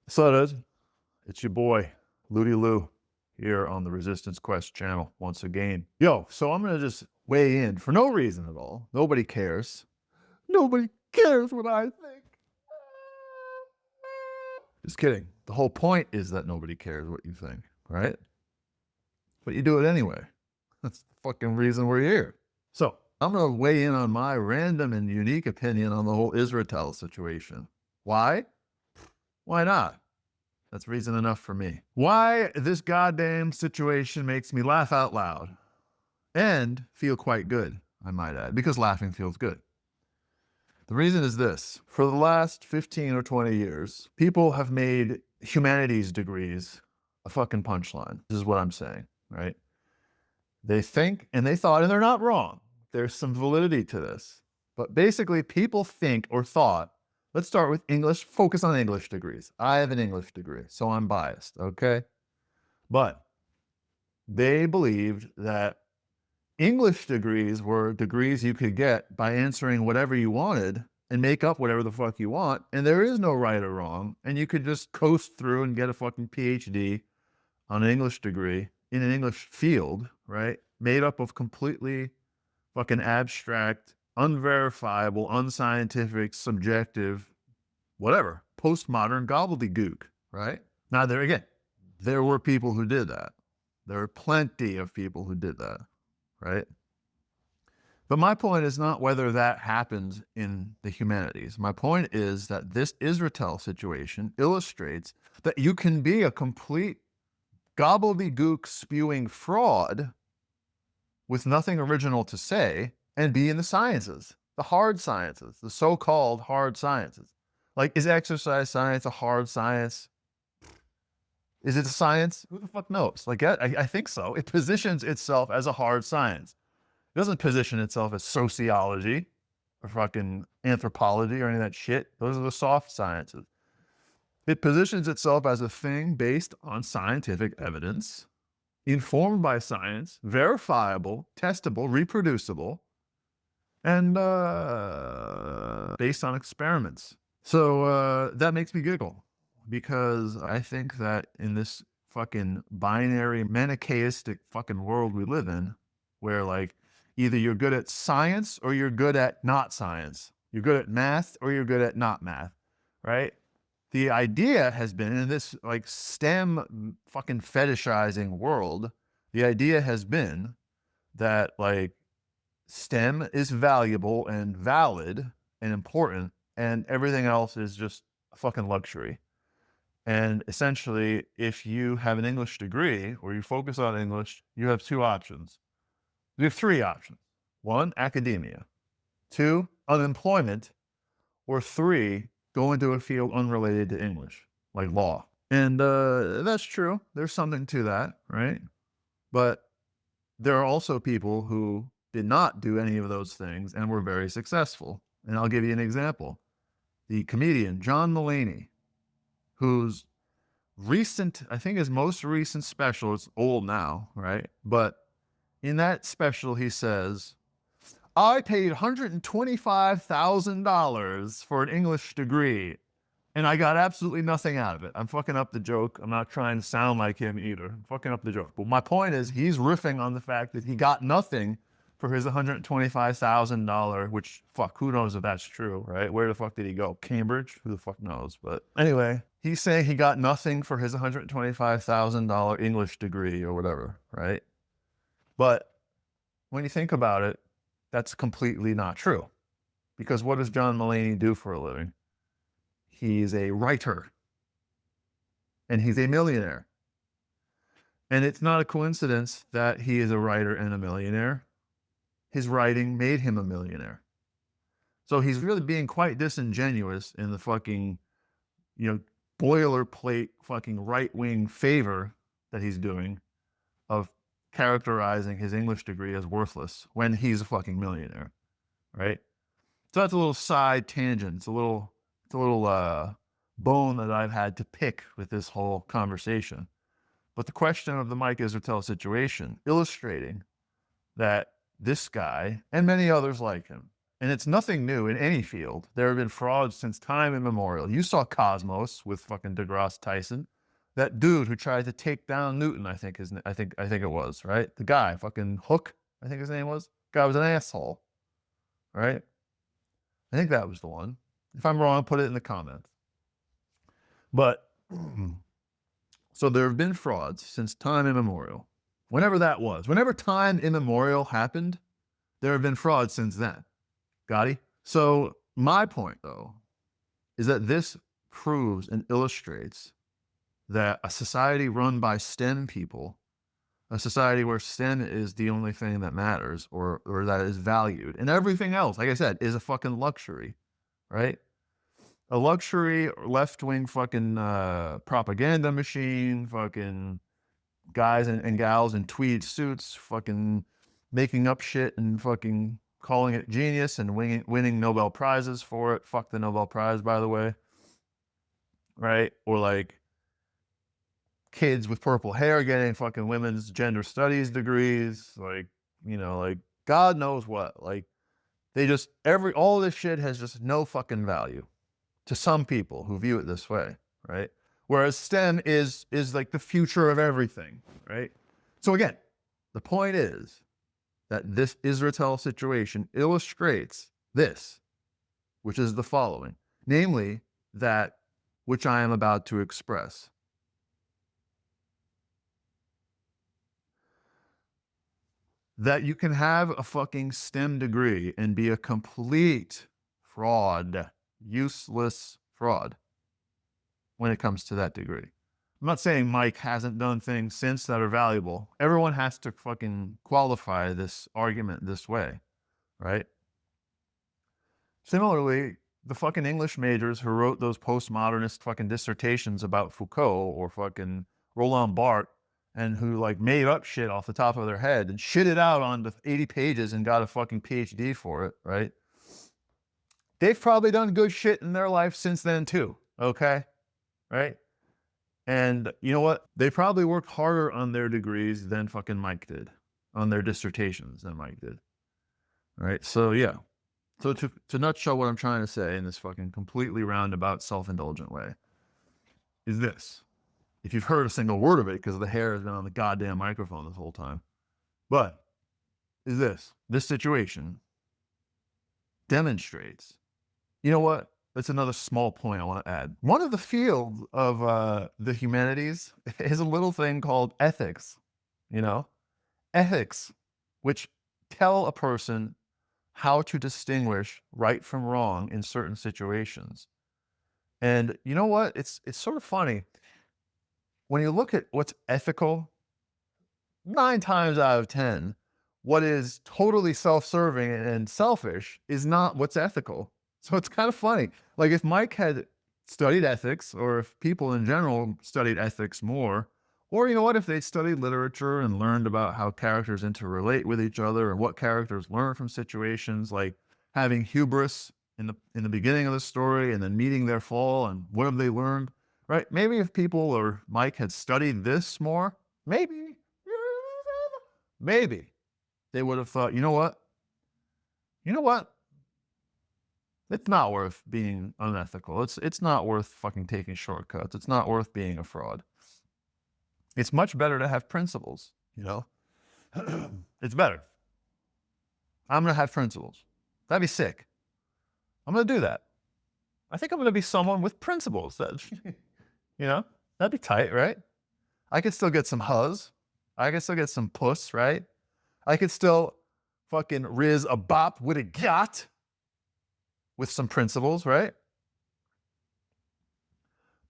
So it is. It's your boy, Ludi Lou, here on the Resistance Quest channel once again. Yo, so I'm going to just weigh in for no reason at all. Nobody cares. Nobody cares what I think. Just kidding. The whole point is that nobody cares what you think, right? But you do it anyway. That's the fucking reason we're here. So I'm going to weigh in on my random and unique opinion on the whole Israetel situation. Why? Why not? That's reason enough for me. Why this goddamn situation makes me laugh out loud and feel quite good, I might add, because laughing feels good. The reason is this. For the last 15 or 20 years, people have made humanities degrees a fucking punchline. This is what I'm saying, right? They think and they thought, and they're not wrong. There's some validity to this. But basically, people think or thought, let's start with English, focus on English degrees. I have an English degree, so I'm biased, okay? But they believed that English degrees were degrees you could get by answering whatever you wanted and make up whatever the fuck you want, and there is no right or wrong, and you could just coast through and get a fucking PhD on an English degree in an English field, right? Made up of completely fucking abstract, unverifiable, unscientific, subjective, whatever, postmodern gobbledygook, right? Now, there were people who did that. There are plenty of people who did that, right? But my point is not whether that happened in the humanities. My point is that this Israetel situation illustrates that you can be a complete gobbledygook spewing fraud with nothing original to say and be in the sciences, the hard sciences, the so-called hard sciences. Like, is exercise science a hard science? Is it a science? Who the fuck knows? Like, I think so. It positions itself as a hard science. It doesn't position itself as sociology or fucking anthropology or any of that shit. Those are the soft sciences. It positions itself as a thing based on scientific evidence, informed by science, verifiable, testable, reproducible, and based on experiments. So that makes me giggle because I think that in this fucking binary, manichaeistic fucking world we live in, where like either you're good at science or you're good at not science. You're good at math or you're good at not math, right? The idea has been in this like STEM fucking fetishizing world, the idea has been that like STEM is valuable and valid and important, and everything else is just a fucking luxury. And essentially, if you have an English degree or you focus on English, you have two options. You have three options. One, academia. Two, unemployment. Or three, go into a field unrelated to English, like law. And that's true. There's something to that, right? But there are also people who did not do any of those things and were very successful. And I'll give you an example. The comedian John Mulaney, whose recent, I think his most recent special, it's old now, right? But in that special, he says, I paid $125,000 for an English degree, and I got absolutely nothing out of it. I'm fucking up the joke. I'm not trying to sound like him either. I'm fucking up the joke. But my point is, he's riffing on the fact that he got nothing for his $125,000, which, fuck, who knows if that's true, right? Where the fuck did he go? Cambridge? Who the fuck knows? But anyway, he's saying he got nothing for his $125,000 English degree or whatever, right? But when you think about it, that's completely not true. Because what does John Mulaney do for a living? He's a writer. And he's a millionaire. And it's not a coincidence that he is a writer and a millionaire. His writing made him a millionaire. So he's really being quite disingenuous in the fucking, boilerplate fucking right-wing favor that he's doing of characterizing his English degree as worthless when he's a fucking millionaire, right? So that's a little side tangent. It's a little bone that I've had to pick with this whole conversation. But the question of the Mike Israetel situation, illustrating that this guy and many others like him And it's nothing new in any field. There have been frauds since time immemorial. You saw Cosmos with fucking DeGrasse Tyson. That dude who tried to take down Newton, I think it was, right? The guy, fucking Hook, I think his name was. Guy was an asshole, right? I think that was the one. If I'm wrong, put it in the comments. But so there have been frauds since time immemorial. Whenever that was, whenever time immemorial happened, there have been frauds since then. Got it? So my point, though, is that this proves and illustrates that a society run by STEM people, a society where STEM is the only thing that matters or that is valued, and everything else, like I said, is a fucking luxury, right? A luxury left-wing fucking propaganda machine, fucking guys and gals in tweed suits, fucking making up shit and fucking calling it genius and winning Nobel Prizes for it. Fuck the Nobel Prize, by the way. Right? Or like kids with purple hair getting fucking women's gender studies degrees. Like, like God knows what. Like they just, all this shit has just no fucking value to some people who view it this way. Right? Whereas STEM is like the future of everything. Right? So again, the point is that this Israetel situation illustrates this, which is the following, namely that which I am about to express. That you can have a fucking STEM degree and be a complete fraud, useless fraud when it comes to that degree. I'm not saying Mike hasn't done things since that are valuable. Everyone has to fucking qualify this argument this way, right? Similarly, the fucking English majors who wrote those postmodernist fucking dissertations about Foucault or fucking Roland Barthes and who like made up shit off the top of their head and shit it out onto 80 pages and got a fucking PhD for it, right? They've probably done good shit in their life since then too, okay? Right? And you know what? They probably worked harder on their degrees than fucking Mike did, on their dissertations than Mike did. Right? So yeah. So to nutshell what I'm trying to say in this fucking completely roundabout self-indulgent way is this. If you've heard a single word of it, because the hair has been on the goddamn microphone this whole time, but is this situation demonstrates, you know what? That's another small point I want to add. One of the fields of the humanities is a little thing called ethics, ethics, which tell a person how to distinguish right from wrong in certain situations. And you know what? It's sort of funny. When you look at what's ethical, 9 times out of 10, what is totally self-serving and selfish is not what's ethical. So it's kind of funny. Like if Mike had studied ethics, or if people in general studied ethics more, or you know what, if they studied literature and learned about how characters interrelate with each other and what characters learn from situations, like having hubris in the beginning of the story and then meeting their fall and what have they learned, right? Maybe if people or Mike had studied this more, maybe they would have thought, you know what? It's not worth being unethical. It's not worth fucking taking shortcuts. It's not worth being a fraud. It's much better to have principles, It's better. I'm going to have principles. That'd be sick. I'm going to do that. I think I'm going to be someone with principles. That'd be tight, right? I could still get some huzz. I could still get some puss, right? I could still fucking riz a bop with a yacht with some principles, right?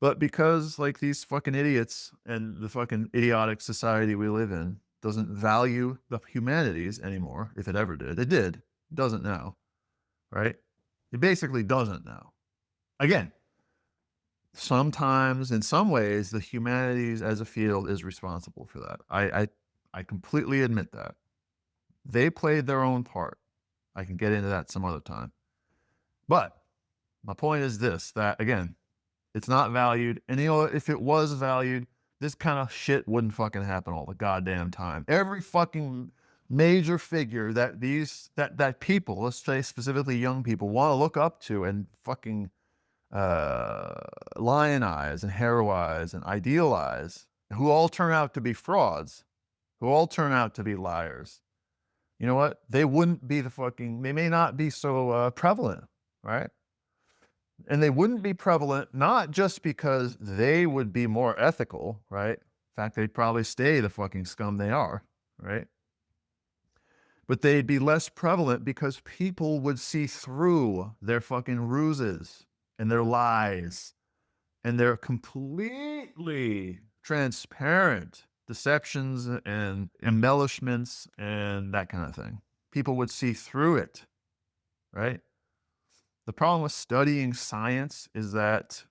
But because like these fucking idiots and the fucking idiotic society we live in doesn't value the humanities anymore, if it ever did, it did, it doesn't now, right? It basically doesn't now. Again, sometimes in some ways the humanities as a field is responsible for that. I completely admit that. They played their own part. I can get into that some other time. But my point is this, that again, it's not valued. And if it was valued, this kind of shit wouldn't fucking happen all the goddamn time. Every fucking major figure that that people, let's say specifically young people, want to look up to and fucking lionize and heroize and idealize, who all turn out to be frauds, who all turn out to be liars. You know what? They wouldn't be they may not be so prevalent, right? And they wouldn't be prevalent not just because they would be more ethical, right? In fact, they'd probably stay the fucking scum they are, right? But they'd be less prevalent because people would see through their fucking ruses and their lies and their completely transparent deceptions and embellishments and that kind of thing. People would see through it, right? The problem with studying science is that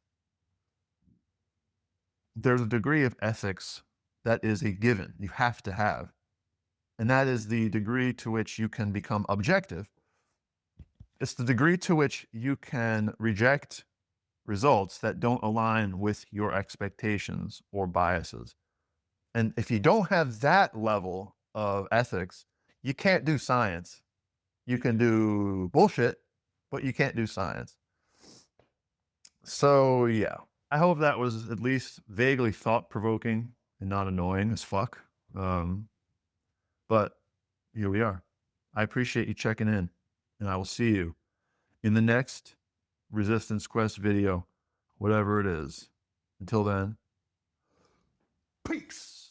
there's a degree of ethics that is a given, you have to have. And that is the degree to which you can become objective. It's the degree to which you can reject results that don't align with your expectations or biases. And if you don't have that level of ethics, you can't do science. You can do bullshit, but you can't do science. So, yeah, I hope that was at least vaguely thought provoking and not annoying as fuck. But here we are. I appreciate you checking in, and I will see you in the next Resistance Quest video, whatever it is. Until then, peace.